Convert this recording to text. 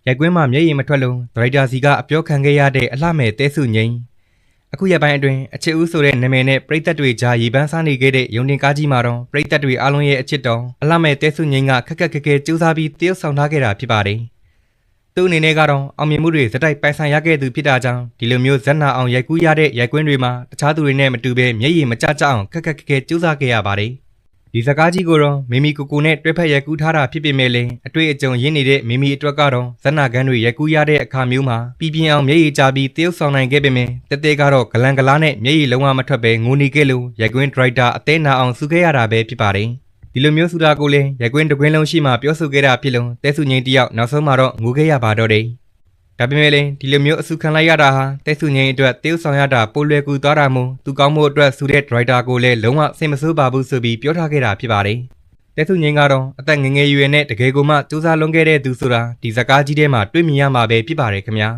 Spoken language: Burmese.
ရိုက်ကွင်းမှာမျက်ရည်မထွက်လို့ဒရိုက်တာစီကအပြောခံခဲ့ရတဲ့အလှမဲ့တဲစုငိမ့်အခုရက်ပိုင်းအတွင်းအချစ်ဦးဆိုတဲ့နာမည်နဲ့ပရိသတ်တွေကြားရေပန်းစားနေခဲ့တဲ့ရုံတင်ကားကြီးမှာတော့ပရိသတ်တွေအားလုံးရဲ့အချစ်တော်အလှမဲ့တဲစုငိမ့်ကခက်ခက်ခဲခဲကြိုးစားပြီးတရုပ်ဆောင်ထားခဲ့တာဖြစ်ပါတယ်သူ့အနေနဲ့ကတော့အောင်မြင်မှုတွေဇက်တိုက်ပိုင်ဆိုင်ရခဲ့သူဖြစ်တာကြောင့်ဒီလိုမျိုးဇက်နာအောင်ရိုက်ကူးရတဲ့ရိုက်ကွင်းတွေမှာတခြားသူတွေနဲ့မတူဘဲမျက်ရည်မကျကျအောင်ခက်ခက်ခဲခဲကြိုးစားခဲ့ရပါတယ်ဒီစကားကြီးကိုတော့မီမီကိုကိုနဲ့တွဲဖက်ရိုက်ကူးထားတာဖြစ်ပေမဲ့လည်းအတွေ့အကြုံရင်းနေတဲ့မီမီအတွက်ကတော့ဇက်နာကန်းတွေရိုက်ကူးရတဲ့အခါမျိုးမှာပြည်ပြင်းအောင်မျက်ရည်ကျပြီးတရုပ်ဆောင်နိုင်ခဲ့ပေမဲ့တဲတဲကတော့ဂလန်ဂလားနဲ့မျက်ရည်လုံးဝမထွက်ပဲငိုနေခဲ့လို့ရိုက်ကွင်းဒရိုက်တာအသေးနာအောင်စုခဲ့ရတာပဲဖြစ်ပါတယ်ဒီလိုမျိုးစုတာကိုလည်းရိုက်ကွင်းတကွင်းလုံးရှိမှပြောဆိုခဲ့တာဖြစ်လို့တဲစုငိမ့်တယောက်နောက်ဆုံးမှာတော့ငိုခဲ့ရပါတော့တယ်ဒါပေမဲ့လည်းဒီလိုမျိုးအစုခံလိုက်ရတာဟာတဲစုငိမ့်အတွက်တရုပ်ဆောင်ရတာပိုလွယ်ကူသွားတာမို့သူကောင်းမှုအတွက်စုတဲ့ဒရိုက်တာကိုလည်းလုံးဝစိတ်မဆိုးပါဘူးဆိုပြီးပြောထားခဲ့တာဖြစ်ပါတယ်တဲစုငိမ့်ကတော့အသက်ငယ်ငယ်ရွယ်နဲ့တကယ်ကိုမှစူးစမ်းလုံးခဲ့တဲ့သူဆိုတာဒီစကားကြီးထဲမှာတွေ့မြင်ရမှာပဲဖြစ်ပါတယ်ခင်ဗျာ